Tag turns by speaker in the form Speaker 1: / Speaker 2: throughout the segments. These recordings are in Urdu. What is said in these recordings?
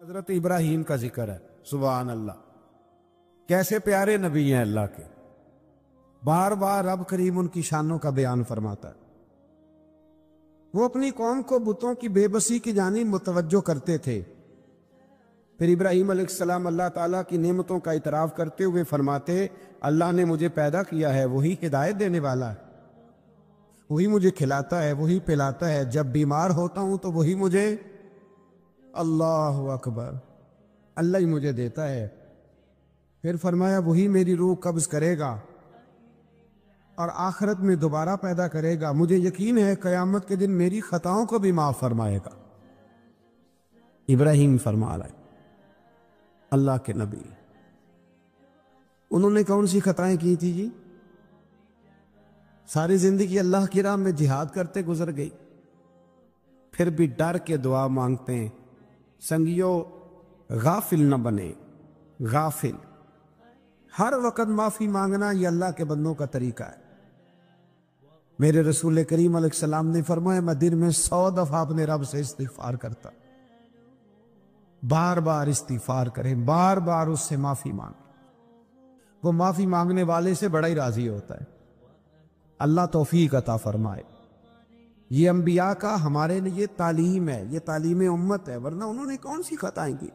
Speaker 1: حضرت ابراہیم کا ذکر ہے۔ سبحان اللہ، کیسے پیارے نبی ہیں اللہ کے، بار بار رب کریم ان کی شانوں کا بیان فرماتا ہے۔ وہ اپنی قوم کو بتوں کی بے بسی کی جانب متوجہ کرتے تھے۔ پھر ابراہیم علیہ السلام اللہ تعالیٰ کی نعمتوں کا اعتراف کرتے ہوئے فرماتے، اللہ نے مجھے پیدا کیا ہے، وہی ہدایت دینے والا ہے، وہی مجھے کھلاتا ہے، وہی پلاتا ہے، جب بیمار ہوتا ہوں تو وہی مجھے، اللہ اکبر، اللہ ہی مجھے دیتا ہے۔ پھر فرمایا وہی میری روح قبض کرے گا اور آخرت میں دوبارہ پیدا کرے گا، مجھے یقین ہے قیامت کے دن میری خطاؤں کو بھی معاف فرمائے گا۔ ابراہیم فرما رہا ہے، اللہ کے نبی، انہوں نے کون سی خطائیں کی تھی جی؟ ساری زندگی اللہ کی راہ میں جہاد کرتے گزر گئی، پھر بھی ڈر کے دعا مانگتے ہیں۔ سنگیو، غافل نہ بنے، غافل، ہر وقت معافی مانگنا یہ اللہ کے بندوں کا طریقہ ہے۔ میرے رسول کریم علیہ السلام نے فرمایا میں دن میں 100 دفعہ اپنے رب سے استغفار کرتا، بار بار استغفار کریں، بار بار اس سے معافی مانگیں، وہ معافی مانگنے والے سے بڑا ہی راضی ہوتا ہے۔ اللہ توفیق عطا فرمائے۔ یہ انبیاء کا ہمارے لیے تعلیم ہے، یہ تعلیم امت ہے، ورنہ انہوں نے کون سی خطائیں کی؟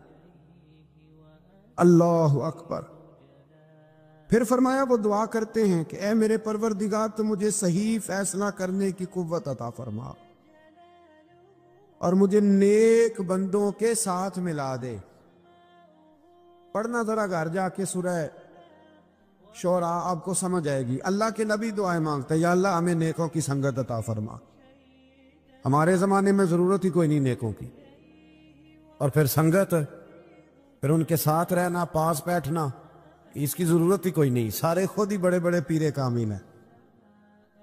Speaker 1: اللہ اکبر۔ پھر فرمایا وہ دعا کرتے ہیں کہ اے میرے پروردگار تو مجھے صحیح فیصلہ کرنے کی قوت عطا فرما اور مجھے نیک بندوں کے ساتھ ملا دے۔ پڑھنا ذرا گھر جا کے سورہ شعراء، آپ کو سمجھ آئے گی۔ اللہ کے نبی دعائیں مانگتے ہیں، یا اللہ ہمیں نیکوں کی سنگت عطا فرما۔ ہمارے زمانے میں ضرورت ہی کوئی نہیں نیکوں کی، اور پھر سنگت، پھر ان کے ساتھ رہنا، پاس بیٹھنا، اس کی ضرورت ہی کوئی نہیں، سارے خود ہی بڑے بڑے پیرے کامل ہیں۔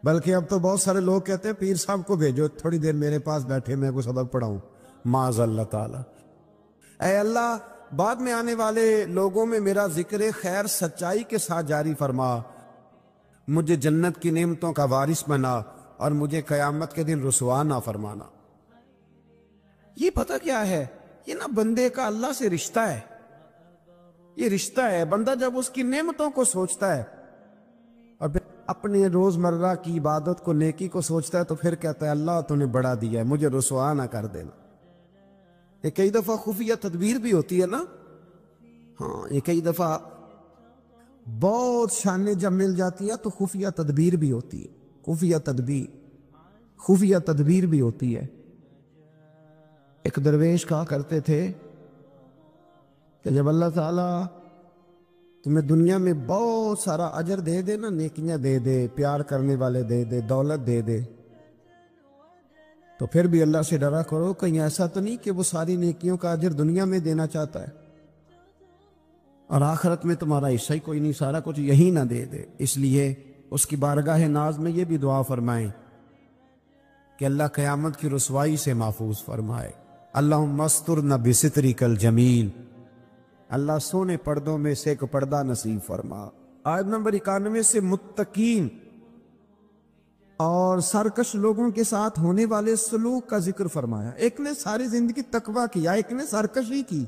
Speaker 1: بلکہ اب تو بہت سارے لوگ کہتے ہیں پیر صاحب کو بھیجو تھوڑی دیر میرے پاس بیٹھے، میں کو سبق پڑھاؤں، معاذ اللہ تعالی۔ اے اللہ، بعد میں آنے والے لوگوں میں میرا ذکر خیر سچائی کے ساتھ جاری فرما، مجھے جنت کی نعمتوں کا وارث بنا اور مجھے قیامت کے دن رسوا نہ فرمانا۔ یہ پتہ کیا ہے؟ یہ نا بندے کا اللہ سے رشتہ ہے، یہ رشتہ ہے۔ بندہ جب اس کی نعمتوں کو سوچتا ہے اور پھر اپنے روزمرہ کی عبادت کو، نیکی کو سوچتا ہے، تو پھر کہتا ہے اللہ تو نے بڑا دیا ہے، مجھے رسوا نہ کر دینا۔ یہ کئی دفعہ خفیہ تدبیر بھی ہوتی ہے نا، ہاں، یہ کئی دفعہ بہت شانیں جب مل جاتی ہیں تو خفیہ تدبیر بھی ہوتی ہے، خفیہ تدبیر بھی ہوتی ہے۔ ایک درویش کہا کرتے تھے کہ جب اللہ تعالیٰ تمہیں دنیا میں بہت سارا اجر دے دے نا، نیکیاں دے دے، پیار کرنے والے دے دے، دولت دے دے، تو پھر بھی اللہ سے ڈرا کرو کہیں ایسا تو نہیں کہ وہ ساری نیکیوں کا اجر دنیا میں دینا چاہتا ہے اور آخرت میں تمہارا حصہ ہی کوئی نہیں، سارا کچھ یہی نہ دے دے۔ اس لیے اس کی بارگاہ ناز میں یہ بھی دعا فرمائیں کہ اللہ قیامت کی رسوائی سے محفوظ فرمائے۔ اللہم استرنا بسترک الجمیل، اللہ سونے پردوں میں سے ایک پردہ نصیب فرما۔ آیت نمبر 91 سے متقین اور سرکش لوگوں کے ساتھ ہونے والے سلوک کا ذکر فرمایا۔ ایک نے ساری زندگی تقویٰ کیا، ایک نے سرکشی کی،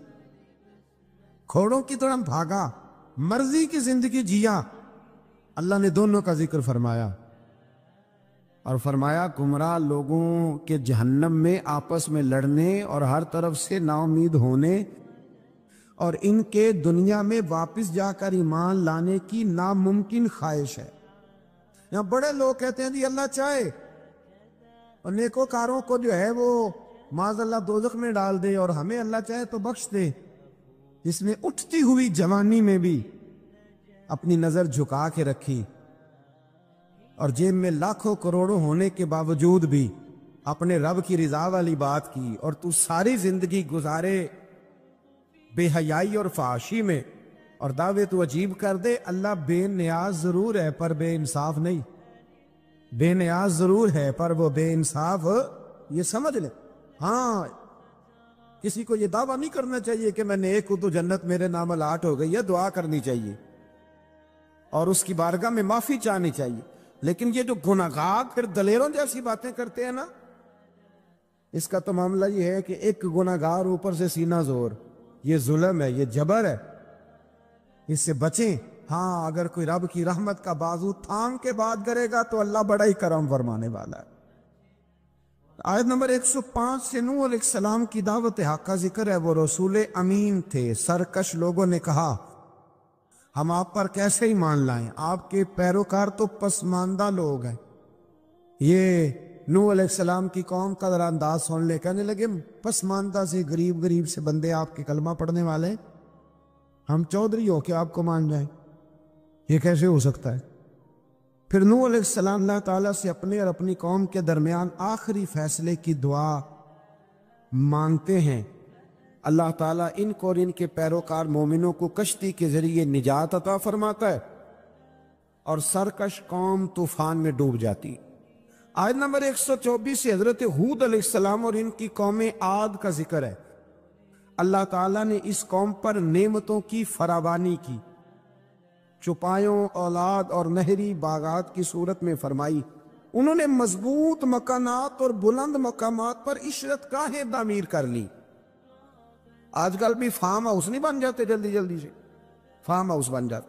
Speaker 1: گھوڑوں کی طرح بھاگا، مرضی کی زندگی جیا، اللہ نے دونوں کا ذکر فرمایا اور فرمایا گمراہ لوگوں کے جہنم میں آپس میں لڑنے اور ہر طرف سے نا امید ہونے اور ان کے دنیا میں واپس جا کر ایمان لانے کی ناممکن خواہش ہے۔ یہاں بڑے لوگ کہتے ہیں جی اللہ چاہے اور نیکوکاروں کو جو ہے وہ معاذ اللہ دوزخ میں ڈال دے اور ہمیں اللہ چاہے تو بخش دے، جس نے اٹھتی ہوئی جوانی میں بھی اپنی نظر جھکا کے رکھی اور جیب میں لاکھوں کروڑوں ہونے کے باوجود بھی اپنے رب کی رضا والی بات کی، اور تو ساری زندگی گزارے بے حیائی اور فحاشی میں اور دعوے تو عجیب کر دے۔ اللہ بے نیاز ضرور ہے پر بے انصاف نہیں، بے نیاز ضرور ہے پر وہ بے انصاف، یہ سمجھ لیں۔ ہاں، کسی کو یہ دعویٰ نہیں کرنا چاہیے کہ میں نیک ہوں تو جنت میرے نام الاٹ ہو گئی ہے، دعا کرنی چاہیے اور اس کی بارگاہ میں معافی چاہنی چاہیے، لیکن یہ جو گناہگار پھر دلیروں جیسی باتیں کرتے ہیں نا، اس کا تو معاملہ یہ ہے کہ ایک گناہگار اوپر سے سینہ زور، یہ ظلم ہے، یہ جبر ہے، اس سے بچیں۔ ہاں اگر کوئی رب کی رحمت کا بازو تھام کے بات کرے گا تو اللہ بڑا ہی کرم فرمانے والا ہے۔ آیت نمبر 105 سے نوح علیہ السلام کی دعوت حق کا ذکر ہے۔ وہ رسول امین تھے، سرکش لوگوں نے کہا ہم آپ پر کیسے ایمان لائیں، آپ کے پیروکار تو پسماندہ لوگ ہیں۔ یہ نوح علیہ السلام کی قوم کا ذرا انداز سن لے، کہنے لگے پسماندہ سے غریب سے بندے آپ کے کلمہ پڑھنے والے، ہم چودھری ہو کے آپ کو مان جائیں، یہ کیسے ہو سکتا ہے؟ پھر نوح علیہ السلام اللہ تعالیٰ سے اپنے اور اپنی قوم کے درمیان آخری فیصلے کی دعا مانگتے ہیں۔ اللہ تعالیٰ ان کو اور ان کے پیروکار مومنوں کو کشتی کے ذریعے نجات عطا فرماتا ہے اور سرکش قوم طوفان میں ڈوب جاتی۔ آیت نمبر 124 سے حضرت ہود علیہ السلام اور ان کی قوم عاد کا ذکر ہے۔ اللہ تعالیٰ نے اس قوم پر نعمتوں کی فراوانی کی، چپایوں، اولاد اور نہری باغات کی صورت میں فرمائی۔ انہوں نے مضبوط مکانات اور بلند مقامات پر عشرت گاہیں تعمیر کر لی۔ آج کل بھی فارم ہاؤس نہیں بن جاتے جلدی سے، فارم ہاؤس بن جاتے۔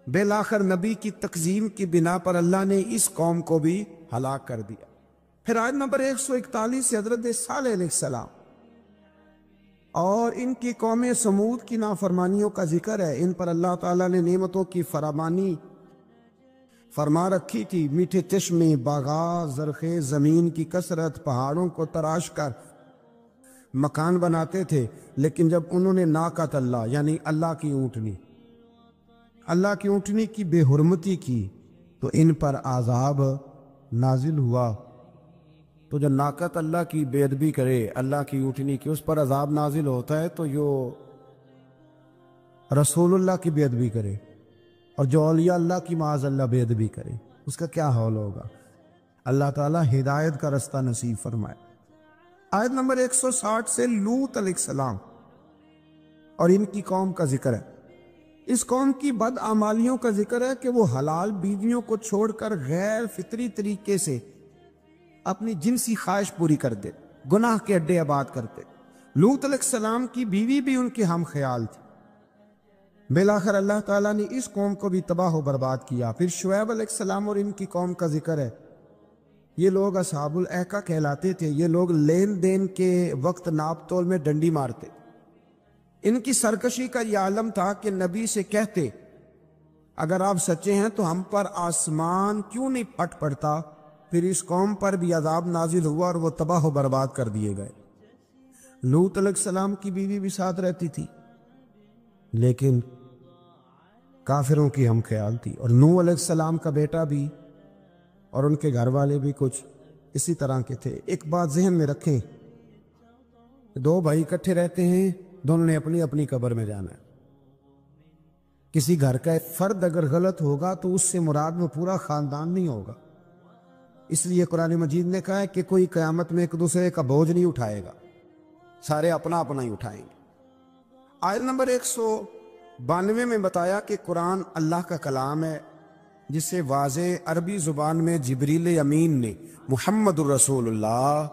Speaker 1: بالآخر نبی کی تکذیب کی بنا پر اللہ نے اس قوم کو بھی ہلاک کر دیا۔ پھر آیت نمبر 141 سے حضرت صالح علیہ السلام اور ان کی قوم سمود کی نافرمانیوں کا ذکر ہے۔ ان پر اللہ تعالیٰ نے نعمتوں کی فراوانی فرما رکھی تھی، میٹھے چشمے، باغات، زرخیز زمین کی کثرت، پہاڑوں کو تراش کر مکان بناتے تھے، لیکن جب انہوں نے ناقۃ اللہ یعنی اللہ کی اونٹنی کی بے حرمتی کی تو ان پر عذاب نازل ہوا۔ تو جو ناقۃ اللہ کی بے ادبی کرے، اللہ کی اونٹنی کی، اس پر عذاب نازل ہوتا ہے، تو جو رسول اللہ کی بے ادبی کرے اور جو اولیاء اللہ کی معاذ اللہ بے ادبی کرے، اس کا کیا حال ہوگا؟ اللہ تعالیٰ ہدایت کا رستہ نصیب فرمائے۔ آیت نمبر 160 سے لوط علیہ السلام اور ان کی قوم کا ذکر ہے۔ اس قوم کی بدعمالیوں کا ذکر ہے کہ وہ حلال بیویوں کو چھوڑ کر غیر فطری طریقے سے اپنی جنسی خواہش پوری کر دے، گناہ کے اڈے آباد کرتے۔ لوط علیہ السلام کی بیوی بھی ان کے ہم خیال تھی۔ بالآخر اللہ تعالیٰ نے اس قوم کو بھی تباہ و برباد کیا۔ پھر شعیب علیہ السلام اور ان کی قوم کا ذکر ہے۔ یہ لوگ اصحاب الایکہ کہلاتے تھے۔ یہ لوگ لین دین کے وقت ناپ تول میں ڈنڈی مارتے۔ ان کی سرکشی کا یہ عالم تھا کہ نبی سے کہتے اگر آپ سچے ہیں تو ہم پر آسمان کیوں نہیں پھٹ پڑتا۔ پھر اس قوم پر بھی عذاب نازل ہوا اور وہ تباہ و برباد کر دیے گئے۔ لوط علیہ السلام کی بیوی بھی ساتھ رہتی تھی لیکن کافروں کی ہم خیال تھی، اور نوح علیہ السلام کا بیٹا بھی اور ان کے گھر والے بھی کچھ اسی طرح کے تھے۔ ایک بات ذہن میں رکھیں، دو بھائی اکٹھے رہتے ہیں، دونوں نے اپنی اپنی قبر میں جانا ہے۔ کسی گھر کا ایک فرد اگر غلط ہوگا تو اس سے مراد وہ پورا خاندان نہیں ہوگا۔ اس لیے قرآن مجید نے کہا ہے کہ کوئی قیامت میں ایک دوسرے کا بوجھ نہیں اٹھائے گا، سارے اپنا اپنا ہی اٹھائیں گے۔ آیت نمبر 192 میں بتایا کہ قرآن اللہ کا کلام ہے، جسے واضح عربی زبان میں جبریل امین نے محمد الرسول اللہ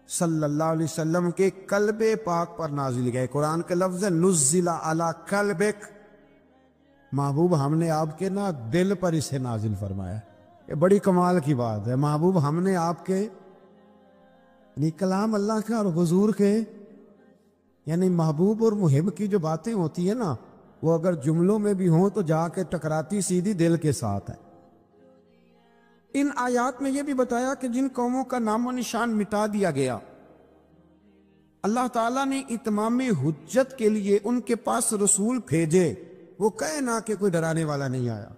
Speaker 1: صلی اللہ علیہ وسلم کے قلب پاک پر نازل گئے۔ قرآن کے لفظ ہے نزل علی قلبک، محبوب ہم نے آپ کے دل پر اسے نازل فرمایا۔ یہ بڑی کمال کی بات ہے، محبوب ہم نے آپ کے یعنی کلام اللہ کا اور حضور کے یعنی محبوب اور محب کی جو باتیں ہوتی ہیں نا، وہ اگر جملوں میں بھی ہوں تو جا کے ٹکراتی سیدھی دل کے ساتھ ہے۔ ان آیات میں یہ بھی بتایا کہ جن قوموں کا نام و نشان مٹا دیا گیا، اللہ تعالیٰ نے اتمام حجت کے لیے ان کے پاس رسول بھیجے۔ وہ کہے نہ کہ کوئی ڈرانے والا نہیں آیا۔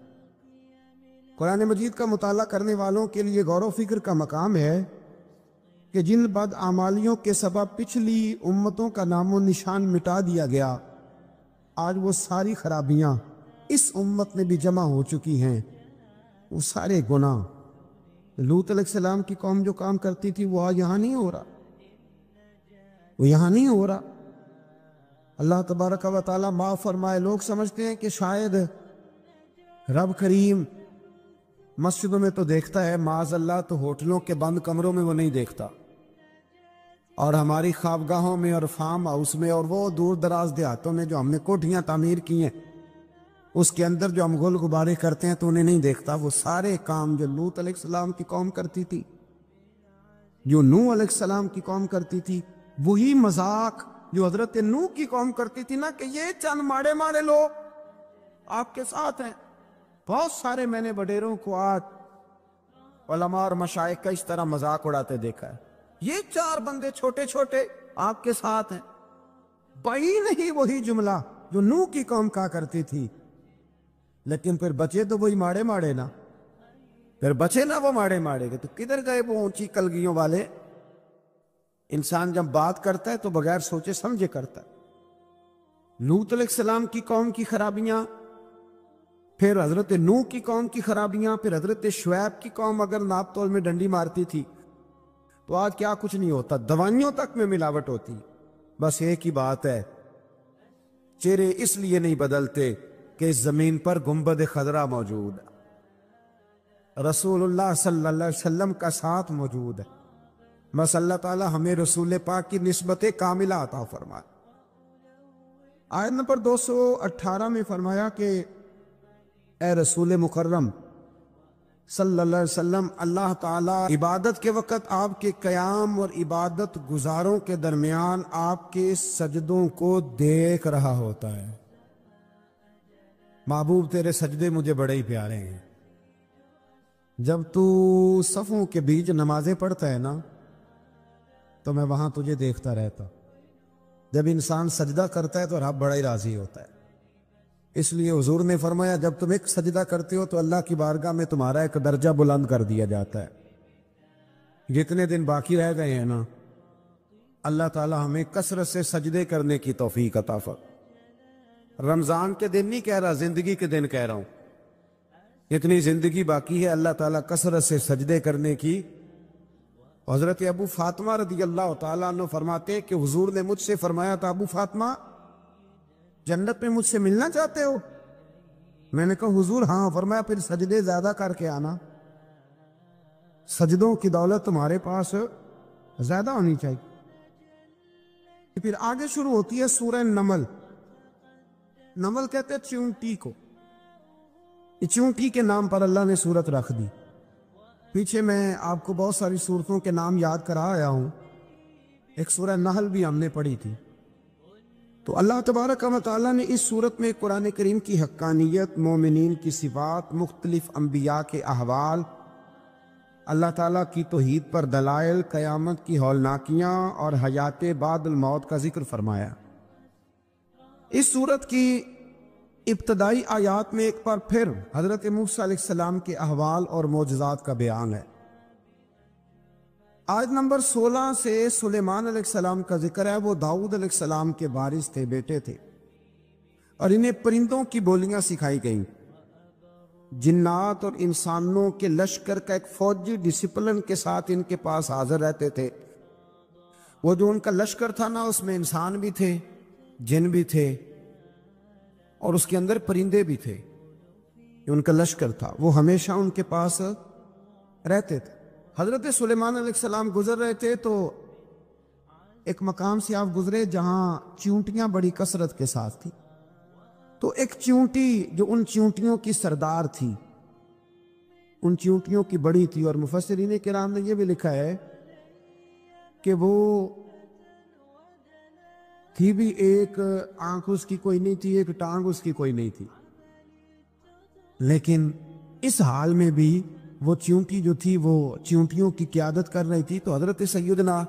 Speaker 1: قرآن مجید کا مطالعہ کرنے والوں کے لیے غور و فکر کا مقام ہے کہ جن بدعمالیوں کے سبب پچھلی امتوں کا نام و نشان مٹا دیا گیا، آج وہ ساری خرابیاں اس امت میں بھی جمع ہو چکی ہیں۔ وہ سارے گناہ لوط علیہ السلام کی قوم جو کام کرتی تھی وہ آج یہاں نہیں ہو رہا، وہ یہاں نہیں ہو رہا۔ اللہ تبارک و تعالیٰ معاف فرمائے۔ لوگ سمجھتے ہیں کہ شاید رب کریم مسجدوں میں تو دیکھتا ہے، معاذ اللہ تو ہوٹلوں کے بند کمروں میں وہ نہیں دیکھتا۔ اور ہماری خوابگاہوں میں اور فارم ہاؤس میں اور وہ دور دراز دیہاتوں میں جو ہم نے کوٹھیاں تعمیر کی ہیں، اس کے اندر جو ہم گل غبارے کرتے ہیں تو انہیں نہیں دیکھتا. وہ سارے کام جو لوط علیہ السلام کی قوم کرتی تھی، جو نوح علیہ السلام کی قوم کرتی تھی، وہی مذاق جو حضرت نوح کی قوم کرتی تھی نا، کہ یہ چند ماڑے ماڑے لوگ آپ کے ساتھ ہیں. بہت سارے میں نے وڈیروں کو آج علماء اور مشائخ کا اس طرح مذاق اڑاتے دیکھا ہے. یہ 4 بندے چھوٹے چھوٹے آپ کے ساتھ ہیں. بھائی نہیں وہی جملہ جو نوح کی قوم کہا کرتی تھی. لیکن پھر بچے تو وہی ماڑے ماڑے نا، پھر بچے نا وہ ماڑے ماڑے کے. تو کدھر گئے وہ اونچی کلگیوں والے؟ انسان جب بات کرتا ہے تو بغیر سوچے سمجھے کرتا ہے. لوط علیہ السلام کی قوم کی خرابیاں، پھر حضرت نوح کی قوم کی خرابیاں، پھر حضرت شعیب کی قوم اگر ناپ تول میں ڈنڈی مارتی تھی تو آج کیا کچھ نہیں ہوتا. دوائیوں تک میں ملاوٹ ہوتی. بس ایک ہی بات ہے، چہرے اس لیے نہیں بدلتے کہ اس زمین پر گنبد خضرا موجود ہے، رسول اللہ صلی اللہ علیہ وسلم کا ساتھ موجود ہے. بس اللہ تعالی ہمیں رسول پاک کی نسبت کاملہ عطا فرمائے. آیت نمبر 218 میں فرمایا کہ اے رسول مکرم صلی اللہ علیہ وسلم، اللہ تعالیٰ عبادت کے وقت آپ کے قیام اور عبادت گزاروں کے درمیان آپ کے سجدوں کو دیکھ رہا ہوتا ہے. محبوب تیرے سجدے مجھے بڑے ہی پیارے ہیں. جب تو صفوں کے بیچ نمازیں پڑھتا ہے نا تو میں وہاں تجھے دیکھتا رہتا. جب انسان سجدہ کرتا ہے تو رب بڑا ہی راضی ہوتا ہے. اس لیے حضور نے فرمایا جب تم ایک سجدہ کرتے ہو تو اللہ کی بارگاہ میں تمہارا ایک درجہ بلند کر دیا جاتا ہے. جتنے دن باقی رہ گئے ہیں نا، اللہ تعالی ہمیں کثرت سے سجدے کرنے کی توفیق عطا فرمائے. رمضان کے دن نہیں کہہ رہا، زندگی کے دن کہہ رہا ہوں. اتنی زندگی باقی ہے، اللہ تعالیٰ کثرت سے سجدے کرنے کی. حضرت ابو فاطمہ رضی اللہ تعالیٰ عنہ فرماتے کہ حضور نے مجھ سے فرمایا تھا، ابو فاطمہ جنت میں مجھ سے ملنا چاہتے ہو؟ میں نے کہا حضور ہاں. فرمایا پھر سجدے زیادہ کر کے آنا، سجدوں کی دولت تمہارے پاس زیادہ ہونی چاہیے. پھر آگے شروع ہوتی ہے سورہ نمل. نمل کہتے ہیں چیونٹی کو. چیونٹی کے نام پر اللہ نے سورت رکھ دی. پیچھے میں آپ کو بہت ساری سورتوں کے نام یاد کرا آیا ہوں. ایک سورہ نحل بھی ہم نے پڑھی تھی. تو اللہ تبارک و تعالیٰ نے اس سورت میں قرآن کریم کی حقانیت، مومنین کی صفات، مختلف انبیاء کے احوال، اللہ تعالیٰ کی توحید پر دلائل، قیامت کی ہولناکیاں اور حیات بعد الموت کا ذکر فرمایا. اس سورت کی ابتدائی آیات میں ایک بار پھر حضرت موسیٰ علیہ السلام کے احوال اور معجزات کا بیان ہے. آیت نمبر 16 سے سلیمان علیہ السلام کا ذکر ہے. وہ داؤد علیہ السلام کے وارث تھے، بیٹے تھے، اور انہیں پرندوں کی بولیاں سکھائی گئیں. جنات اور انسانوں کے لشکر کا ایک فوجی ڈسپلن کے ساتھ ان کے پاس حاضر رہتے تھے. وہ جو ان کا لشکر تھا نا، اس میں انسان بھی تھے، جن بھی تھے، اور اس کے اندر پرندے بھی تھے. یہ ان کا لشکر تھا، وہ ہمیشہ ان کے پاس رہتے تھے. حضرت سلیمان علیہ السلام گزر رہے تھے تو ایک مقام سے آپ گزرے جہاں چیونٹیاں بڑی کثرت کے ساتھ تھی. تو ایک چیونٹی جو ان چیونٹیوں کی سردار تھی، ان چیونٹیوں کی بڑی تھی، اور مفسرین کرام نے یہ بھی لکھا ہے کہ وہ تھی بھی ایک آنکھ اس کی کوئی نہیں تھی، ایک ٹانگ اس کی کوئی نہیں تھی. لیکن اس حال میں بھی وہ چیونٹی جو تھی وہ چیونٹیوں کی قیادت کر رہی تھی. تو حضرت سیدنا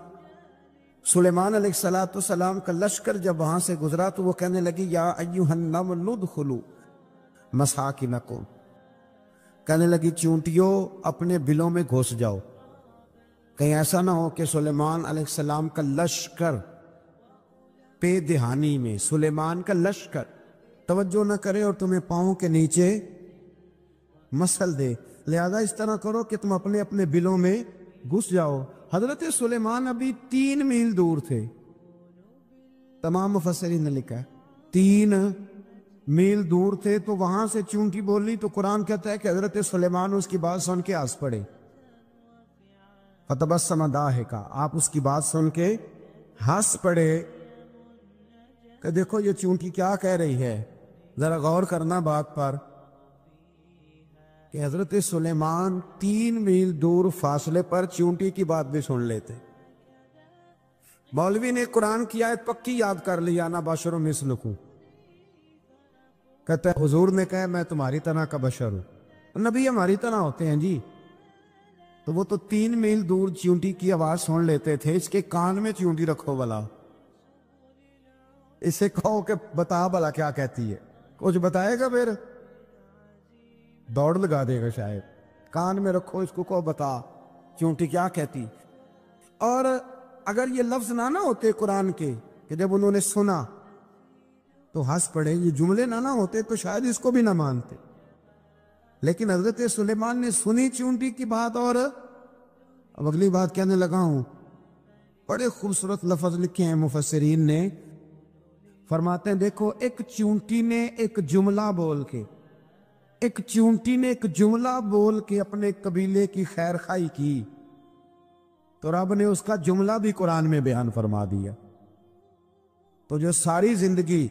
Speaker 1: سلیمان علیہ السلام کا لشکر جب وہاں سے گزرا تو وہ کہنے لگی یا ایھا النمل ادخلوا مساکنکم. کہنے لگی چیونٹیوں اپنے بلوں میں گھس جاؤ. کہیں ایسا نہ ہو کہ سلیمان علیہ السلام کا لشکر پے دہانی میں، سلیمان کا لشکر توجہ نہ کرے اور تمہیں پاؤں کے نیچے مسل دے. لہذا اس طرح کرو کہ تم اپنے اپنے بلوں میں گھس جاؤ. حضرت سلیمان ابھی 3 میل دور تھے. تمام مفسرین نے لکھا ہے 3 میل دور تھے. تو وہاں سے چونٹی بولی تو قرآن کہتا ہے کہ حضرت سلیمان اس کی بات سن کے ہنس پڑے. فتبسم ضاحکا، آپ اس کی بات سن کے ہنس پڑے کہ دیکھو یہ چونٹی کیا کہہ رہی ہے، ذرا غور کرنا بات پر کہ حضرت سلیمان 3 میل دور فاصلے پر چونٹی کی بات بھی سن لیتے۔ مولوی نے قرآن کی آیت پکی یاد کر لی، انا بشر مثلکم، کہتا ہے حضور نے کہا میں تمہاری طرح کا بشر ہوں، نبی ہماری طرح ہوتے ہیں جی۔ تو وہ تو 3 میل دور چونٹی کی آواز سن لیتے تھے، اس کے کان میں چونٹی رکھو بلا، اسے کہو کہ بتا بلا کیا کہتی ہے، کچھ بتائے گا، پھر دوڑ لگا دے گا شاید۔ کان میں رکھو اس کو، کہو بتا چونٹی کیا کہتی۔ اور اگر یہ لفظ نہ ہوتے قرآن کے کہ جب انہوں نے سنا تو ہنس پڑے، یہ جملے نہ ہوتے تو شاید اس کو بھی نہ مانتے، لیکن حضرت سلیمان نے سنی چونٹی کی بات، اور اب اگلی بات کہنے لگا ہوں۔ بڑے خوبصورت لفظ لکھے ہیں مفسرین نے، فرماتے ہیں دیکھو ایک چونٹی نے ایک جملہ بول کے اپنے قبیلے کی خیر خواہی کی، تو رب نے اس کا جملہ بھی قرآن میں بیان فرما دیا۔ تو جو ساری زندگی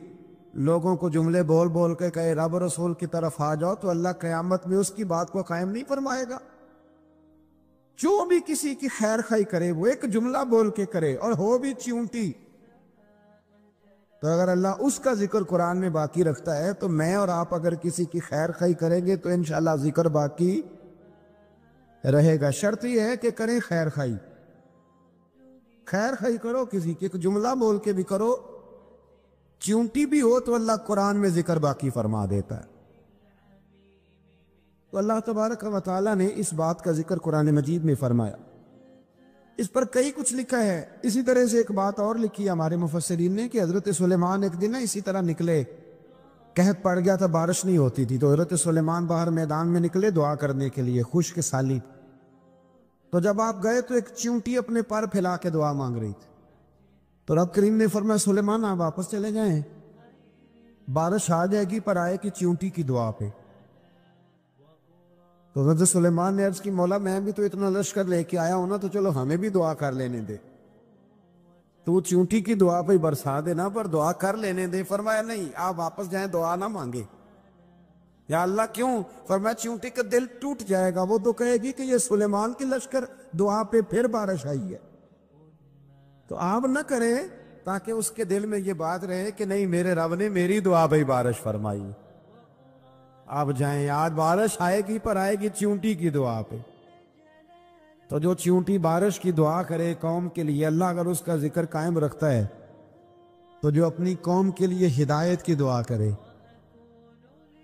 Speaker 1: لوگوں کو جملے بول بول کے کہے رب رسول کی طرف آ جاؤ، تو اللہ قیامت میں اس کی بات کو قائم نہیں فرمائے گا۔ جو بھی کسی کی خیر خواہی کرے وہ ایک جملہ بول کے کرے، اور ہو بھی چونٹی، تو اگر اللہ اس کا ذکر قرآن میں باقی رکھتا ہے تو میں اور آپ اگر کسی کی خیر خواہی کریں گے تو انشاءاللہ ذکر باقی رہے گا۔ شرط یہ ہے کہ کریں خیر خواہی کرو، کسی کی ایک جملہ بول کے بھی کرو، چونٹی بھی ہو تو اللہ قرآن میں ذکر باقی فرما دیتا ہے۔ تو اللہ تبارک و تعالیٰ نے اس بات کا ذکر قرآن مجید میں فرمایا، اس پر کئی کچھ لکھا ہے۔ اسی طرح سے ایک بات اور لکھی ہمارے مفسرین نے کہ حضرت سلیمان ایک دن اسی طرح نکلے، قحط پڑ گیا تھا، بارش نہیں ہوتی تھی، تو حضرت سلیمان باہر میدان میں نکلے دعا کرنے کے لیے، خشک سالی۔ تو جب آپ گئے تو ایک چونٹی اپنے پر پھیلا کے دعا مانگ رہی تھی، تو رب کریم نے فرمایا سلیمان آپ واپس چلے جائیں، بارش آ جائے گی پر آئے کہ چونٹی کی دعا پہ۔ تو حضرت سلیمان نے عرض کی مولا میں بھی تو اتنا لشکر لے کے آیا ہوں نا، تو چلو ہمیں بھی دعا کر لینے دے، تو چونٹی کی دعا پہ برسا دینا پر دعا کر لینے دے۔ فرمایا نہیں آپ واپس جائیں، دعا نہ مانگے۔ یا اللہ کیوں؟ فرمایا چونٹی کا دل ٹوٹ جائے گا، وہ تو کہے گی کہ یہ سلیمان کی لشکر دعا پہ پھر بارش آئی ہے، تو آپ نہ کریں تاکہ اس کے دل میں یہ بات رہے کہ نہیں میرے رب نے میری دعا پہ بارش فرمائی۔ آپ جائیں، آج بارش آئے گی پر آئے گی چونٹی کی دعا پہ۔ تو جو چونٹی بارش کی دعا کرے قوم کے لیے، اللہ اگر اس کا ذکر قائم رکھتا ہے، تو جو اپنی قوم کے لیے ہدایت کی دعا کرے،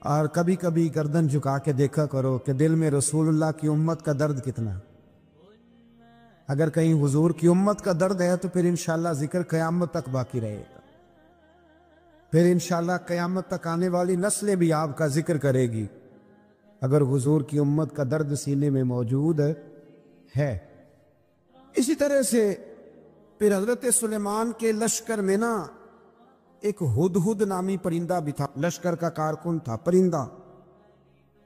Speaker 1: اور کبھی کبھی گردن جھکا کے دیکھا کرو کہ دل میں رسول اللہ کی امت کا درد کتنا، اگر کہیں حضور کی امت کا درد ہے تو پھر انشاءاللہ ذکر قیامت تک باقی رہے گا، پھر انشاءاللہ قیامت تک آنے والی نسلیں بھی آپ کا ذکر کرے گی اگر حضور کی امت کا درد سینے میں موجود ہے۔ اسی طرح سے پھر حضرت سلیمان کے لشکر میں نا ایک ہدہد نامی پرندہ بھی تھا، لشکر کا کارکن تھا پرندہ،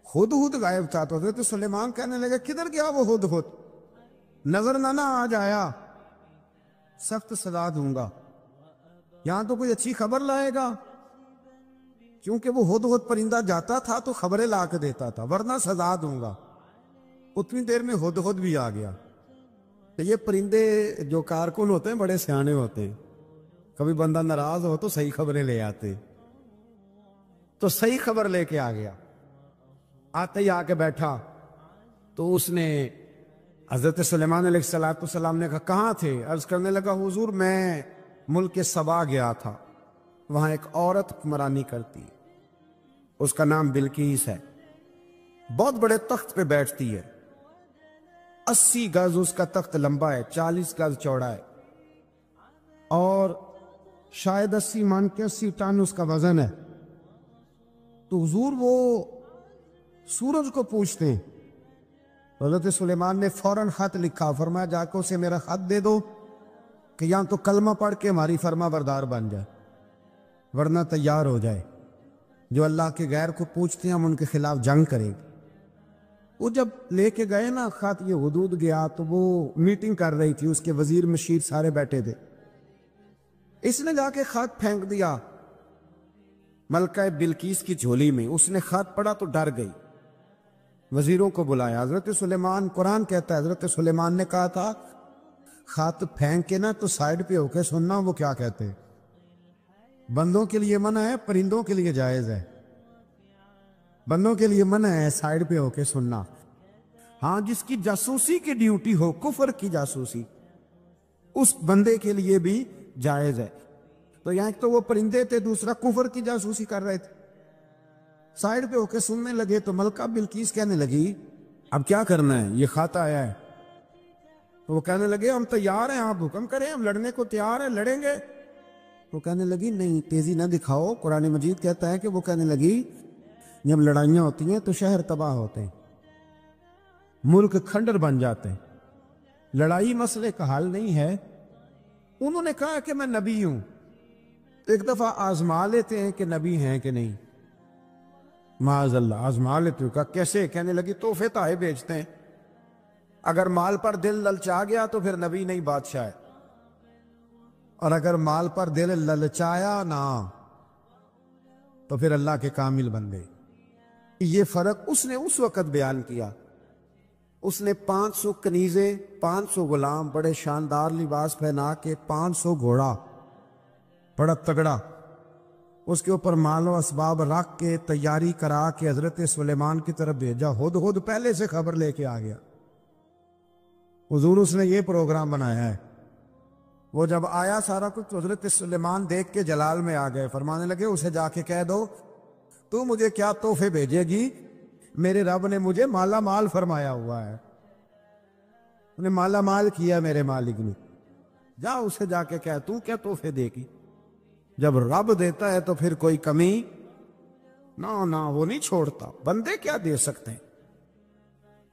Speaker 1: ہدہد غائب تھا۔ تو حضرت سلیمان کہنے لگا کدھر گیا وہ ہدہد، نظر نہ آج آیا، سخت سزا دوں گا، یہاں تو کوئی اچھی خبر لائے گا، کیونکہ وہ ہدہد پرندہ جاتا تھا تو خبریں لا کے دیتا تھا، ورنہ سزا دوں گا۔ اتنی دیر میں ہدہد بھی آ گیا۔ تو یہ پرندے جو کارکن ہوتے ہیں بڑے سیانے ہوتے ہیں، کبھی بندہ ناراض ہو تو صحیح خبریں لے آتے، تو صحیح خبر لے کے آ گیا۔ آتے ہی آ کے بیٹھا تو اس نے حضرت سلیمان علیہ السلام نے کہا کہاں تھے؟ عرض کرنے لگا حضور میں ملک سبا گیا تھا، وہاں ایک عورت حکمرانی کرتی، اس کا نام بلقیس ہے، بہت بڑے تخت پہ بیٹھتی ہے، 80 گز اس کا تخت لمبا ہے، 40 گز چوڑا ہے، اور شاید 80 مان کے 80 ٹن اس کا وزن ہے۔ تو حضور وہ سورج کو پوچھتے ہیں، حضرت سلیمان نے فوراً خط لکھا، فرمایا جا کے اسے میرا خط دے دو کہ یہاں تو کلمہ پڑھ کے ہماری فرما بردار بن جائے، ورنہ تیار ہو جائے، جو اللہ کے غیر کو پوچھتے ہیں ہم ان کے خلاف جنگ کریں گے۔ وہ جب لے کے گئے نا خط، یہ حدود گیا تو وہ میٹنگ کر رہی تھی، اس کے وزیر مشیر سارے بیٹھے تھے، اس نے جا کے خط پھینک دیا ملکہ بلقیس کی جھولی میں. اس نے خط پڑھا تو ڈر گئی. وزیروں کو بلایا. حضرت سلیمان، قرآن کہتا ہے حضرت سلیمان نے کہا تھا خط پھینک کے نا تو سائیڈ پہ ہو کے سننا وہ کیا کہتے ہیں. بندوں کے لیے منع ہے، پرندوں کے لیے جائز ہے. بندوں کے لیے منع ہے سائیڈ پہ ہو کے سننا. ہاں جس کی جاسوسی کی ڈیوٹی ہو، کفر کی جاسوسی، اس بندے کے لیے بھی جائز ہے. تو یہاں ایک تو وہ پرندے تھے، دوسرا کفر کی جاسوسی کر رہے تھے. سائیڈ پہ ہو کے سننے لگے تو ملکہ بلقیس کہنے لگی اب کیا کرنا ہے، یہ خط آیا ہے. تو وہ کہنے لگے ہم تیار ہیں، آپ حکم کریں، ہم لڑنے کو تیار ہیں، لڑیں گے. وہ کہنے لگی نہیں تیزی نہ دکھاؤ. قرآن مجید کہتا ہے کہ وہ کہنے لگی جب لڑائیاں ہوتی ہیں تو شہر تباہ ہوتے ہیں، ملک کھنڈر بن جاتے ہیں. لڑائی مسئلے کا حل نہیں ہے. انہوں نے کہا کہ میں نبی ہوں. ایک دفعہ آزما لیتے ہیں کہ نبی ہیں کہ نہیں. معاذ اللہ آزما لیتے. کہا کیسے؟ کہنے لگی تحفے تائے بیچتے ہیں، اگر مال پر دل للچا گیا تو پھر نبی نہیں بادشاہ ہے، اور اگر مال پر دل للچایا نہ تو پھر اللہ کے کامل بندے. یہ فرق اس نے اس وقت بیان کیا. اس نے 500 کنیزیں، 500 غلام، بڑے شاندار لباس پہنا کے 500 گھوڑا بڑا تگڑا، اس کے اوپر مال و اسباب رکھ کے تیاری کرا کے حضرت سلیمان کی طرف بھیجا. ہد پہلے سے خبر لے کے آ گیا. حضور اس نے یہ پروگرام بنایا ہے. وہ جب آیا سارا کچھ تو حضرت سلیمان دیکھ کے جلال میں آ گئے. فرمانے لگے اسے جا کے کہہ دو تو مجھے کیا تحفے بھیجے گی، میرے رب نے مجھے مالا مال فرمایا ہوا ہے، انہیں مالا مال کیا میرے مالک نے. جا اسے جا کے کہہ تو کیا تحفے دے گی. جب رب دیتا ہے تو پھر کوئی کمی نہ وہ نہیں چھوڑتا. بندے کیا دے سکتے ہیں؟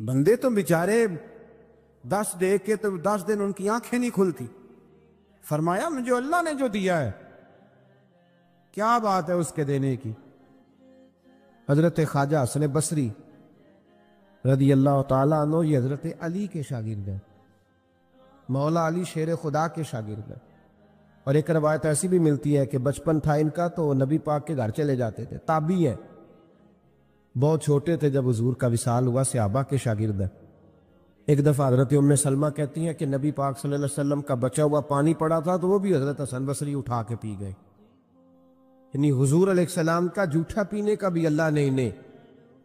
Speaker 1: بندے تو بیچارے 10 دے کے تو 10 دن ان کی آنکھیں نہیں کھلتی. فرمایا مجھے اللہ نے جو دیا ہے کیا بات ہے اس کے دینے کی. حضرت خواجہ حسن بصری رضی اللہ تعالیٰ عنہ یہ حضرت علی کے شاگرد ہیں، مولا علی شیر خدا کے شاگرد ہیں. اور ایک روایت ایسی بھی ملتی ہے کہ بچپن تھا ان کا تو نبی پاک کے گھر چلے جاتے تھے. تابعی ہے، بہت چھوٹے تھے جب حضور کا وصال ہوا، صحابہ کے شاگرد ہیں. ایک دفعہ حضرت ام سلمہ کہتی ہیں کہ نبی پاک صلی اللہ علیہ وسلم کا بچا ہوا پانی پڑا تھا تو وہ بھی حضرت حسن بصری اٹھا کے پی گئے. یعنی حضور علیہ السلام کا جھوٹا پینے کا بھی اللہ نے انہیں،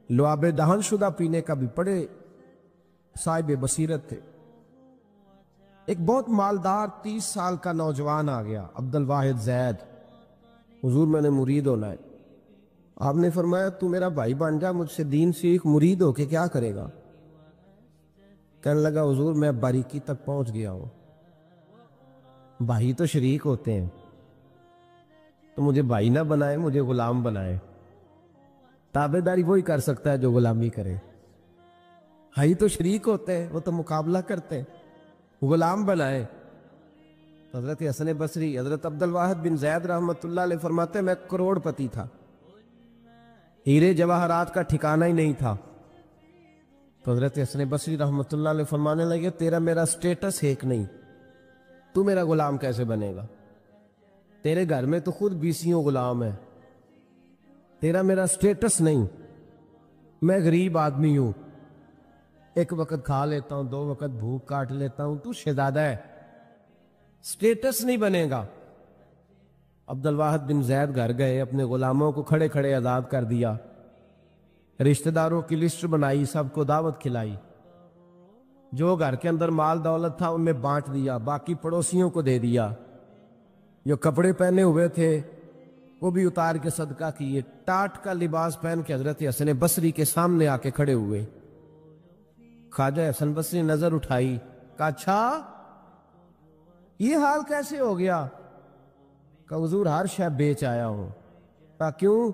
Speaker 1: لعاب دہن شدہ پینے کا بھی بڑے صاحب بصیرت تھے. ایک بہت مالدار 30 سال کا نوجوان آ گیا، عبد الواحد زید. حضور میں نے مرید ہونا ہے. آپ نے فرمایا تو میرا بھائی بن جا، مجھ سے دین سیکھ، مرید ہو کے کیا کرے گا. کہنے لگا حضور میں باریکی تک پہنچ گیا ہوں. بھائی تو شریک ہوتے ہیں، تو مجھے بھائی نہ بنائے، مجھے غلام بنائے. تابعداری وہی کر سکتا ہے جو غلامی کرے. بھائی تو شریک ہوتے ہیں، وہ تو مقابلہ کرتے ہیں، غلام بنائے. تو حضرت حسن بصری، حضرت عبد الواحد بن زید رحمۃ اللہ علیہ فرماتے میں کروڑ پتی تھا، ہیرے جواہرات کا ٹھکانہ ہی نہیں تھا. تو حضرت حسن بصری رحمۃ اللہ علیہ فرمانے لگے تیرا میرا سٹیٹس ایک نہیں، تو میرا غلام کیسے بنے گا؟ تیرے گھر میں تو خود 20 غلام ہیں، تیرا میرا سٹیٹس نہیں. میں غریب آدمی ہوں، ایک وقت کھا لیتا ہوں، 2 وقت بھوک کاٹ لیتا ہوں، تو شہزادہ ہے، سٹیٹس نہیں بنے گا. عبد الواحد بن زید گھر گئے، اپنے غلاموں کو کھڑے کھڑے آزاد کر دیا، رشتہ داروں کی لسٹ بنائی، سب کو دعوت کھلائی، جو گھر کے اندر مال دولت تھا ان میں بانٹ دیا، باقی پڑوسیوں کو دے دیا. جو کپڑے پہنے ہوئے تھے وہ بھی اتار کے صدقہ کیے. ٹاٹ کا لباس پہن کے حضرت حسن بصری کے سامنے آ کے کھڑے ہوئے. خواجہ حسن بصری نے نظر اٹھائی، کہا اچھا یہ حال کیسے ہو گیا؟ کہا حضور ہر شے بیچ آیا ہوں. کہا کیوں؟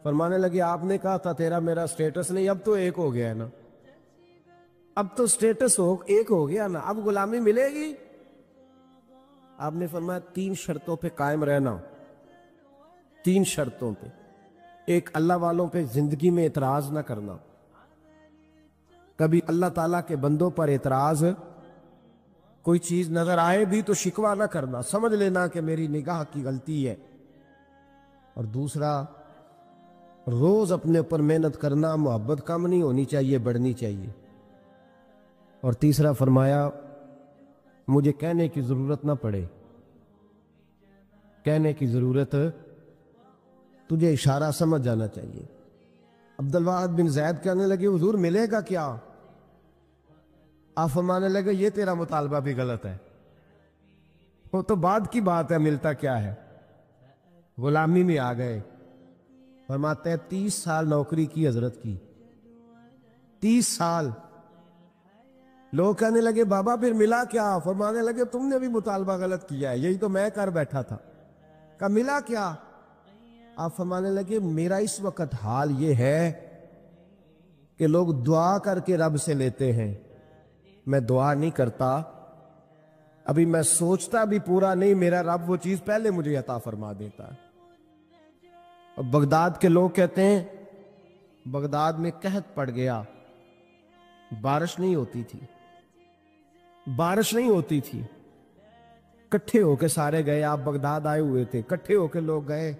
Speaker 1: فرمانے لگے آپ نے کہا تھا تیرا میرا سٹیٹس نہیں، اب تو ایک ہو گیا ہے نا، اب تو سٹیٹس ایک ہو گیا نا، اب غلامی ملے گی. آپ نے فرمایا 3 شرطوں پہ قائم رہنا، 3 شرطوں پہ. ایک، اللہ والوں پہ زندگی میں اعتراض نہ کرنا، کبھی اللہ تعالیٰ کے بندوں پر اعتراض
Speaker 2: کوئی چیز نظر آئے بھی تو شکوہ نہ کرنا، سمجھ لینا کہ میری نگاہ کی غلطی ہے۔ اور دوسرا، روز اپنے اوپر محنت کرنا، محبت کم نہیں ہونی چاہیے، بڑھنی چاہیے۔ اور تیسرا فرمایا مجھے کہنے کی ضرورت نہ پڑے، کہنے کی ضرورت، تجھے اشارہ سمجھ جانا چاہیے۔ عبدالواحد بن زید کہنے لگے حضور ملے گا کیا؟ آپ فرمانے لگے یہ تیرا مطالبہ بھی غلط ہے، وہ تو بعد کی بات ہے، ملتا کیا ہے؟ غلامی میں آ گئے۔ فرماتے ہیں 30 سال نوکری کی حضرت کی، 30 سال۔ لوگ کہنے لگے بابا پھر ملا کیا؟ فرمانے لگے تم نے بھی مطالبہ غلط کیا ہے، یہی تو میں کر بیٹھا تھا۔ کہا ملا کیا؟ آپ فرمانے لگے میرا اس وقت حال یہ ہے کہ لوگ دعا کر کے رب سے لیتے ہیں، میں دعا نہیں کرتا، ابھی میں سوچتا بھی پورا نہیں، میرا رب وہ چیز پہلے مجھے عطا فرما دیتا ہے۔ اور بغداد کے لوگ کہتے ہیں بغداد میں قحط پڑ گیا، بارش نہیں ہوتی تھی، بارش نہیں ہوتی تھی۔ کٹھے ہو کے سارے گئے، آپ بغداد آئے ہوئے تھے، کٹھے ہو کے لوگ گئے،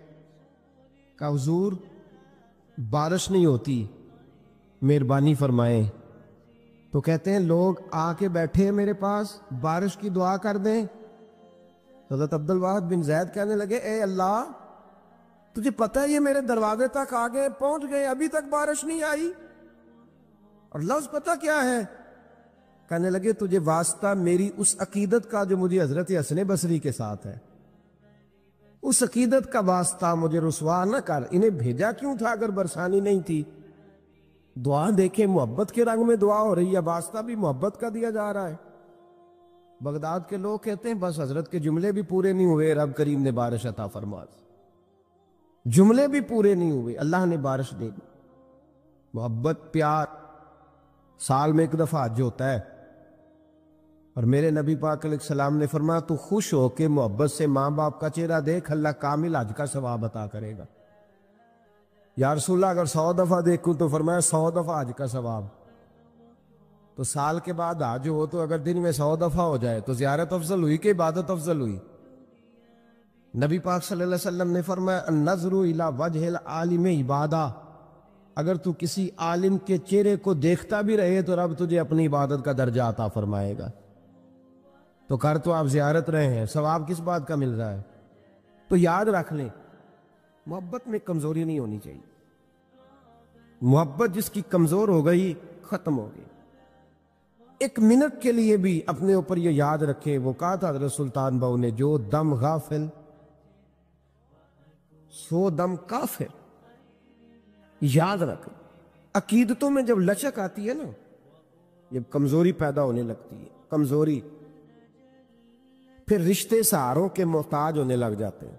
Speaker 2: کہا حضور بارش نہیں ہوتی، مہربانی فرمائیں۔ تو کہتے ہیں لوگ آ کے بیٹھے میرے پاس، بارش کی دعا کر دیں۔ حضرت عبدالواحد بن زید کہنے لگے اے اللہ، تجھے پتہ ہے یہ میرے دروازے تک آ گئے، پہنچ گئے، ابھی تک بارش نہیں آئی، اور لفظ پتہ کیا ہے؟ کہنے لگے تجھے واسطہ میری اس عقیدت کا جو مجھے حضرت حسن بصری کے ساتھ ہے، اس عقیدت کا واسطہ، مجھے رسوا نہ کر۔ انہیں بھیجا کیوں تھا اگر برسانی نہیں تھی؟ دعا دیکھیں، محبت کے رنگ میں دعا ہو رہی ہے، واسطہ بھی محبت کا دیا جا رہا ہے۔ بغداد کے لوگ کہتے ہیں بس حضرت کے جملے بھی پورے نہیں ہوئے، رب کریم نے بارش عطا فرما دی، جملے بھی پورے نہیں ہوئے، اللہ نے بارش دے دی۔ محبت، پیار، سال میں ایک دفعہ حج ہوتا ہے، اور میرے نبی پاک علیہ السلام نے فرمایا تو خوش ہو کے محبت سے ماں باپ کا چہرہ دیکھ، اللہ کامل حج کا ثواب عطا کرے گا۔ یا رسول اللہ اگر 100 دفعہ دیکھوں تو فرمایا 100 دفعہ حج کا ثواب۔ تو سال کے بعد حج ہو تو اگر دن میں 100 دفعہ ہو جائے تو زیارت افضل ہوئی کہ عبادت افضل ہوئی؟ نبی پاک صلی اللہ علیہ وسلم نے فرمایا النظر الی وجہ العالم عبادہ، اگر تو کسی عالم کے چہرے کو دیکھتا بھی رہے تو رب تجھے اپنی عبادت کا درجہ عطا فرمائے گا۔ تو کر تو آپ زیارت رہے ہیں، ثواب کس بات کا مل رہا ہے؟ تو یاد رکھ لیں محبت میں کمزوری نہیں ہونی چاہیے، محبت جس کی کمزور ہو گئی ختم ہو گئی۔ ایک منٹ کے لیے بھی اپنے اوپر یہ یاد رکھیں، وہ کہا تھا حضرت سلطان بہو نے جو دم غافل سو دم کافر۔ یاد رکھیں عقیدتوں میں جب لچک آتی ہے نا، جب کمزوری پیدا ہونے لگتی ہے، کمزوری، پھر رشتے سہاروں کے محتاج ہونے لگ جاتے ہیں،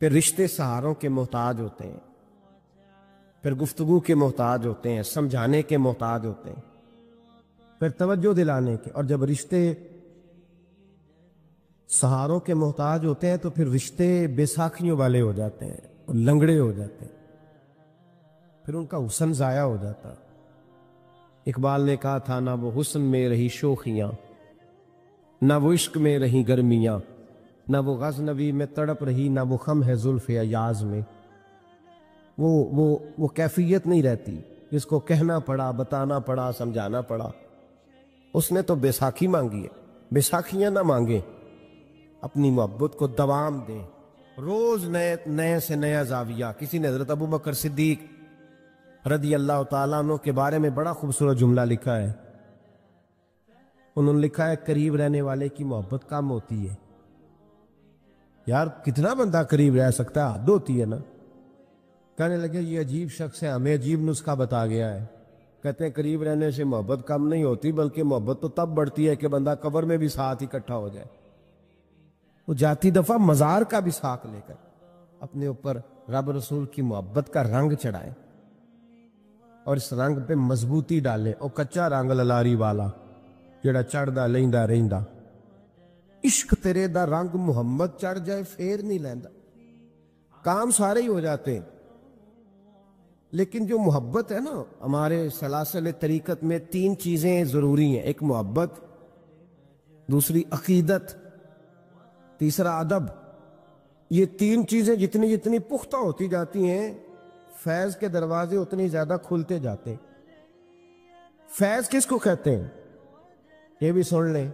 Speaker 2: پھر رشتے سہاروں کے محتاج ہوتے ہیں، پھر گفتگو کے محتاج ہوتے ہیں، سمجھانے کے محتاج ہوتے ہیں، پھر توجہ دلانے کے۔ اور جب رشتے سہاروں کے محتاج ہوتے ہیں تو پھر رشتے بیساکھیوں والے ہو جاتے ہیں اور لنگڑے ہو جاتے ہیں، پھر ان کا حسن ضائع ہو جاتا۔ اقبال نے کہا تھا نہ وہ حسن میں رہی شوخیاں، نہ وہ عشق میں رہی گرمیاں، نہ وہ غزنوی میں تڑپ رہی، نہ وہ خم ہے زلف ایاز میں۔ وہ کیفیت نہیں رہتی، جس کو کہنا پڑا، بتانا پڑا، سمجھانا پڑا۔ اس نے تو بیساکھی مانگی ہے، بیساکھیاں نہ مانگیں، اپنی محبت کو دوام دیں، روز نئے سے نیا زاویہ۔ کسی نے حضرت ابو بکر صدیق رضی اللہ تعالیٰ عنہ کے بارے میں بڑا خوبصورت جملہ لکھا ہے، انہوں نے لکھا ہے قریب رہنے والے کی محبت کم ہوتی ہے۔ یار کتنا بندہ قریب رہ سکتا ہے، حد ہوتی ہے نا۔ کہنے لگے یہ عجیب شخص ہے، ہمیں عجیب نسخہ بتا گیا ہے۔ کہتے ہیں قریب رہنے سے محبت کم نہیں ہوتی، بلکہ محبت تو تب بڑھتی ہے کہ بندہ قبر میں بھی ساتھ اکٹھا ہو جائے، وہ جاتی دفعہ مزار کا بھی ساتھ لے کر اپنے اوپر رب رسول کی محبت کا رنگ چڑھائیں اور اس رنگ پہ مضبوطی ڈالیں۔ اور کچا رنگ للاری والا جڑا چڑھدا لیندا رہندا، عشق تیرے دا رنگ محمد چڑھ جائے پھر نہیں لیندا۔ کام سارے ہی ہو جاتے ہیں، لیکن جو محبت ہے نا، ہمارے سلاسل طریقت میں 3 چیزیں ضروری ہیں، ایک محبت، دوسری عقیدت، تیسرا ادب۔ یہ تین چیزیں جتنی جتنی پختہ ہوتی جاتی ہیں، فیض کے دروازے اتنی زیادہ کھلتے جاتے۔ فیض کس کو کہتے ہیں یہ بھی سن لیں۔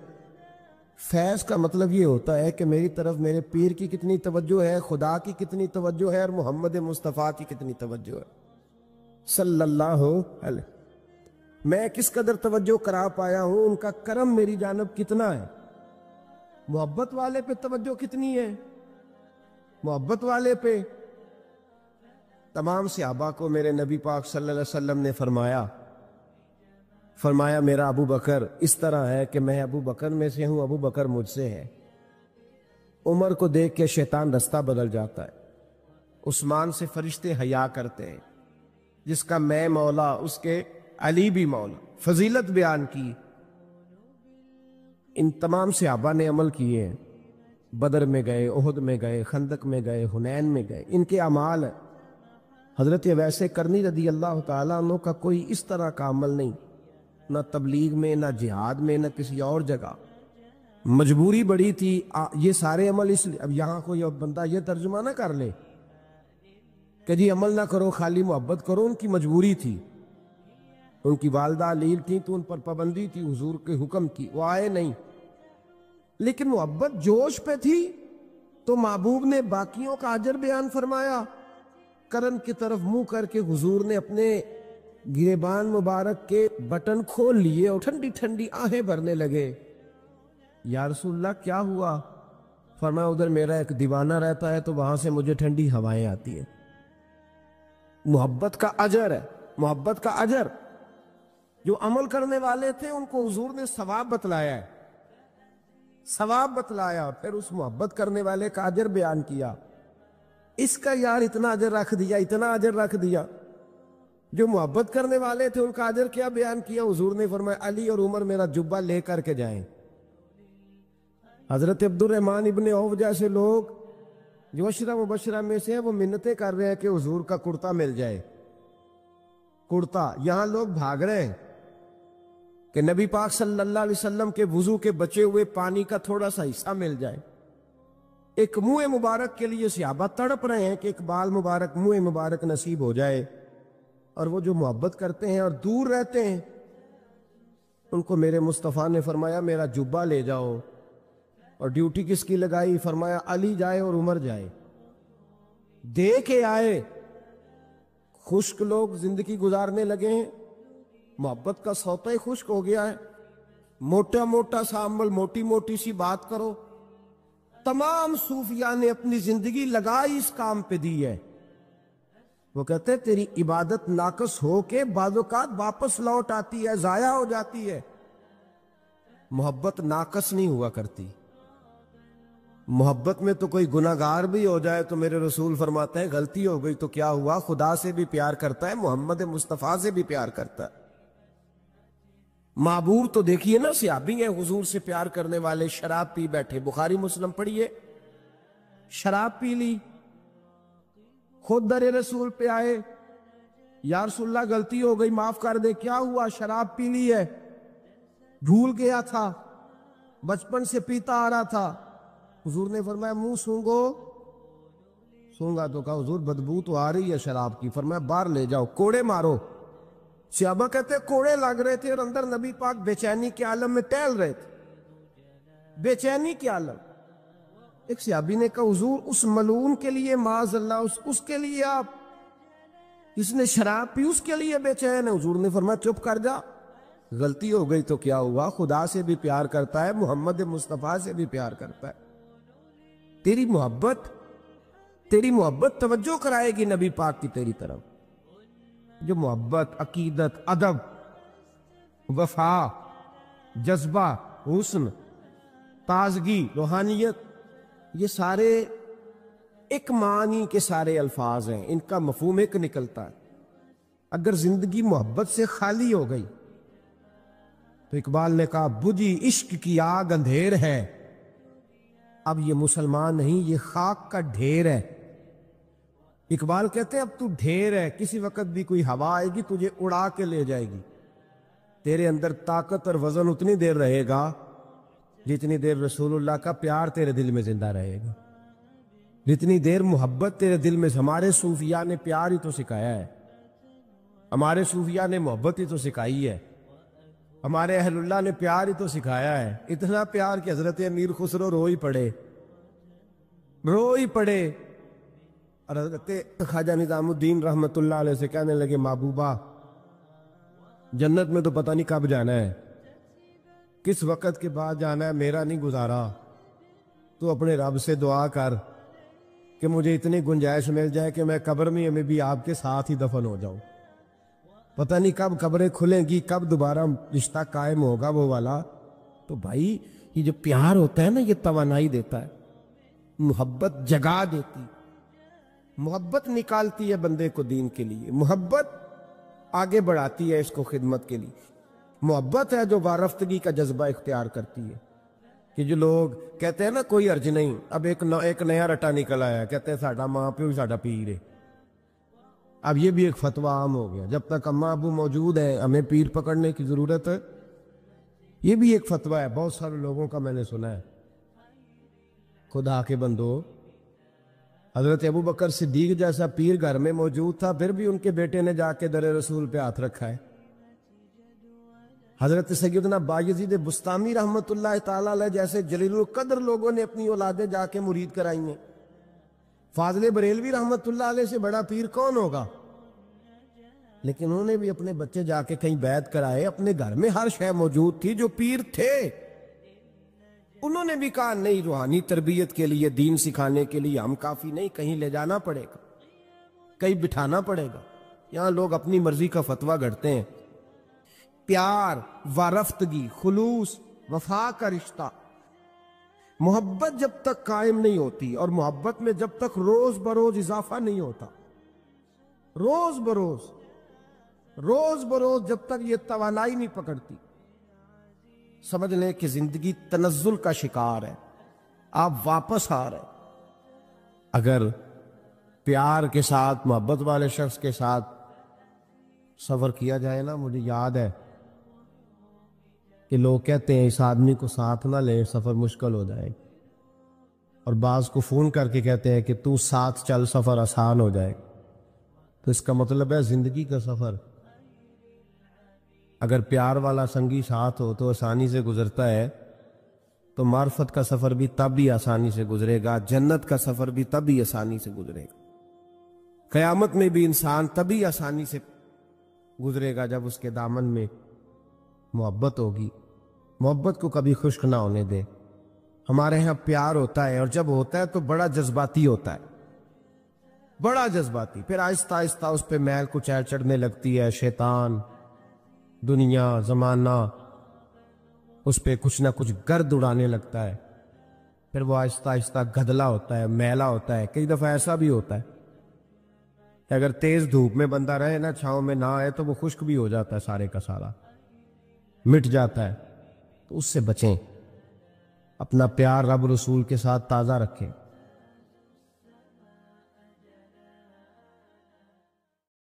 Speaker 2: فیض کا مطلب یہ ہوتا ہے کہ میری طرف میرے پیر کی کتنی توجہ ہے، خدا کی کتنی توجہ ہے، اور محمد مصطفیٰ کی کتنی توجہ ہے صلی اللہ علیہ۔ میں کس قدر توجہ کرا پایا ہوں، ان کا کرم میری جانب کتنا ہے، محبت والے پہ توجہ کتنی ہے، محبت والے پہ۔ تمام صحابہ کو میرے نبی پاک صلی اللہ علیہ وسلم نے فرمایا میرا ابو بکر اس طرح ہے کہ میں ابو بکر میں سے ہوں، ابو بکر مجھ سے ہے۔ عمر کو دیکھ کے شیطان رستہ بدل جاتا ہے، عثمان سے فرشتے حیا کرتے ہیں، جس کا میں مولا اس کے علی بھی مولا۔ فضیلت بیان کی، ان تمام صحابہ نے عمل کیے ہیں، بدر میں گئے، احد میں گئے، خندق میں گئے، حنین میں گئے، ان کے اعمال ہیں۔ حضرت ویسے کرنی رضی اللہ تعالیٰ عنہ کا کوئی اس طرح کا عمل نہیں، نہ تبلیغ میں، نہ جہاد میں، نہ کسی اور جگہ، مجبوری بڑی تھی۔ یہ سارے عمل اس لیے، اب یہاں کوئی بندہ یہ ترجمہ نہ کر لے کہ جی عمل نہ کرو خالی محبت کرو، ان کی مجبوری تھی، ان کی والدہ علیل تھی تو ان پر پابندی تھی حضور کے حکم کی، وہ آئے نہیں، لیکن محبت جوش پہ تھی تو محبوب نے باقیوں کا اجر بیان فرمایا۔ کرن کی طرف منہ کر کے حضور نے اپنے گریبان مبارک کے بٹن کھول لیے اور ٹھنڈی ٹھنڈی آہیں بھرنے لگے۔ یا رسول اللہ کیا ہوا؟ فرمایا ادھر میرا ایک دیوانہ رہتا ہے تو وہاں سے مجھے ٹھنڈی ہوائیں آتی ہیں۔ محبت کا اجر ہے، محبت کا اجر۔ جو عمل کرنے والے تھے ان کو حضور نے ثواب بتلایا ہے، ثواب بتلایا، پھر اس محبت کرنے والے کا اجر بیان کیا۔ اس کا یار اتنا اجر رکھ دیا، اتنا اجر رکھ دیا۔ جو محبت کرنے والے تھے ان کا اجر کیا بیان کیا؟ حضور نے فرمایا علی اور عمر میرا جبہ لے کر کے جائیں۔ حضرت عبد الرحمن ابن عوف جیسے لوگ جو عشرہ مبشرہ میں سے ہیں، وہ منتیں کر رہے ہیں کہ حضور کا کرتا مل جائے، کرتا۔ یہاں لوگ بھاگ رہے ہیں کہ نبی پاک صلی اللہ علیہ وسلم کے وضو کے بچے ہوئے پانی کا تھوڑا سا حصہ مل جائے۔ ایک منہ مبارک کے لیے صحابہ تڑپ رہے ہیں کہ ایک بال مبارک، منہ مبارک نصیب ہو جائے، اور وہ جو محبت کرتے ہیں اور دور رہتے ہیں ان کو میرے مصطفیٰ نے فرمایا میرا جبہ لے جاؤ۔ اور ڈیوٹی کس کی لگائی؟ فرمایا علی جائے اور عمر جائے، دے کے آئے۔ خشک لوگ زندگی گزارنے لگے ہیں، محبت کا سوتا ہی خشک ہو گیا ہے۔ موٹا موٹا سا عمل، موٹی موٹی سی بات کرو۔ تمام صوفیاء نے اپنی زندگی لگائی اس کام پہ دی ہے۔ وہ کہتے ہیں تیری عبادت ناقص ہو کے بعض اوقات واپس لوٹ آتی ہے، ضائع ہو جاتی ہے۔ محبت ناقص نہیں ہوا کرتی۔ محبت میں تو کوئی گناہگار بھی ہو جائے تو میرے رسول فرماتے ہیں غلطی ہو گئی تو کیا ہوا، خدا سے بھی پیار کرتا ہے، محمد مصطفیٰ سے بھی پیار کرتا ہے۔ محبوب تو دیکھیے نا، صحابی ہیں حضور سے پیار کرنے والے، شراب پی بیٹھے، بخاری مسلم پڑھیے، شراب پی لی، خود در رسول پہ آئے، یا رسول اللہ غلطی ہو گئی معاف کر دے۔ کیا ہوا؟ شراب پی لی ہے، بھول گیا تھا، بچپن سے پیتا آ رہا تھا۔ حضور نے فرمایا منہ سونگو۔ سونگا تو کہا حضور بدبو تو آ رہی ہے شراب کی۔ فرمایا باہر لے جاؤ، کوڑے مارو۔ صحابہ کہتے کوڑے لگ رہے تھے اور اندر نبی پاک بے چینی کے عالم میں ٹہل رہے تھے، بے چینی کے عالم۔ ایک صحابی نے کہا حضور اس ملعون کے لیے معاذ اللہ، اس کے لیے آپ، اس نے شراب پی اس کے لیے بے چین ہے۔ حضور نے فرمایا چپ کر جا، غلطی ہو گئی تو کیا ہوا، خدا سے بھی پیار کرتا ہے، محمد مصطفیٰ سے بھی پیار کرتا ہے۔ تیری محبت توجہ کرائے گی نبی پاک کی تیری طرف۔ جو محبت، عقیدت، ادب، وفا، جذبہ، حسن، تازگی، روحانیت، یہ سارے ایک معنی کے سارے الفاظ ہیں، ان کا مفہوم ایک نکلتا ہے۔ اگر زندگی محبت سے خالی ہو گئی تو اقبال نے کہا بجھی عشق کی آگ اندھیر ہے، اب یہ مسلمان نہیں، یہ خاک کا ڈھیر ہے۔ اقبال کہتے ہیں اب تو ڈھیر ہے، کسی وقت بھی کوئی ہوا آئے گی تجھے اڑا کے لے جائے گی۔ تیرے اندر طاقت اور وزن اتنی دیر رہے گا جتنی دیر رسول اللہ کا پیار تیرے دل میں زندہ رہے گا، جتنی دیر محبت تیرے دل میں، ہمارے صوفیاء نے پیار ہی تو سکھایا ہے، ہمارے صوفیاء نے محبت ہی تو سکھائی ہے، ہمارے اہل اللہ نے پیار ہی تو سکھایا ہے۔ اتنا پیار کہ حضرت امیر خسرو رو ہی پڑے اور حضرت خواجہ نظام الدین رحمت اللہ علیہ سے کہنے لگے محبوبہ جنت میں تو پتہ نہیں کب جانا ہے، کس وقت کے بعد جانا ہے، میرا نہیں گزارا، تو اپنے رب سے دعا کر کہ مجھے اتنی گنجائش مل جائے کہ میں قبر میں بھی آپ کے ساتھ ہی دفن ہو جاؤں۔ پتہ نہیں کب قبریں کھلیں گی، کب دوبارہ رشتہ قائم ہوگا وہ والا۔ تو بھائی یہ جو پیار ہوتا ہے نا، یہ توانائی دیتا ہے، محبت جگا دیتی، محبت نکالتی ہے بندے کو دین کے لیے، محبت آگے بڑھاتی ہے اس کو خدمت کے لیے، محبت ہے جو وارفتگی کا جذبہ اختیار کرتی ہے۔ کہ جو لوگ کہتے ہیں نا کوئی عرض نہیں، اب ایک نیا رٹا نکل آیا، کہتے ہیں ساڈا ماں پیو ساڈا پیر ہے۔ اب یہ بھی ایک فتویٰ عام ہو گیا، جب تک اماں ابو موجود ہیں ہمیں پیر پکڑنے کی ضرورت ہے، یہ بھی ایک فتویٰ ہے، بہت سارے لوگوں کا میں نے سنا ہے۔ خدا کے بندو، حضرت ابو بکر صدیق جیسا پیر گھر میں موجود تھا، پھر بھی ان کے بیٹے نے جا کے در رسول پہ ہاتھ رکھا ہے۔ حضرت سیدنا بایزید بستامی رحمت اللہ تعالی علیہ جیسے جلیل القدر لوگوں نے اپنی اولادیں جا کے مرید کرائی ہیں۔ فاضل بریلوی رحمت اللہ علیہ سے بڑا پیر کون ہوگا؟ لیکن انہوں نے بھی اپنے بچے جا کے کہیں بیعت کرائے، اپنے گھر میں ہر شے موجود تھی، جو پیر تھے انہوں نے بھی کہا نہیں، روحانی تربیت کے لیے، دین سکھانے کے لیے ہم کافی نہیں، کہیں لے جانا پڑے گا، کہیں بٹھانا پڑے گا۔ یہاں لوگ اپنی مرضی کا فتویٰ گھڑتے ہیں۔ پیار، وارفتگی، خلوص، وفا کا رشتہ، محبت جب تک قائم نہیں ہوتی، اور محبت میں جب تک روز بروز اضافہ نہیں ہوتا، روز بروز جب تک یہ توانائی نہیں پکڑتی، سمجھ لیں کہ زندگی تنزل کا شکار ہے، آپ واپس آ رہے۔ اگر پیار کے ساتھ، محبت والے شخص کے ساتھ سفر کیا جائے نا، مجھے یاد ہے کہ لوگ کہتے ہیں اس آدمی کو ساتھ نہ لیں، سفر مشکل ہو جائے، اور بعض کو فون کر کے کہتے ہیں کہ تو ساتھ چل، سفر آسان ہو جائے۔ تو اس کا مطلب ہے زندگی کا سفر اگر پیار والا سنگی ساتھ ہو تو آسانی سے گزرتا ہے، تو معرفت کا سفر بھی تب بھی آسانی سے گزرے گا، جنت کا سفر بھی تب بھی آسانی سے گزرے گا، قیامت میں بھی انسان تبھی آسانی سے گزرے گا جب اس کے دامن میں محبت ہوگی۔ محبت کو کبھی خشک نہ ہونے دے۔ ہمارے ہاں پیار ہوتا ہے، اور جب ہوتا ہے تو بڑا جذباتی ہوتا ہے، بڑا جذباتی، پھر آہستہ آہستہ اس پہ میل کچھ چڑھنے لگتی ہے، شیطان، دنیا، زمانہ اس پہ کچھ نہ کچھ گرد اڑانے لگتا ہے، پھر وہ آہستہ آہستہ گدلا ہوتا ہے، میلا ہوتا ہے۔ کئی دفعہ ایسا بھی ہوتا ہے کہ اگر تیز دھوپ میں بندہ رہے نا، چھاؤں میں نہ آئے، تو وہ خشک بھی ہو جاتا ہے، سارے کا سارا مٹ جاتا ہے۔ تو اس سے بچیں، اپنا پیار رب رسول کے ساتھ تازہ رکھیں۔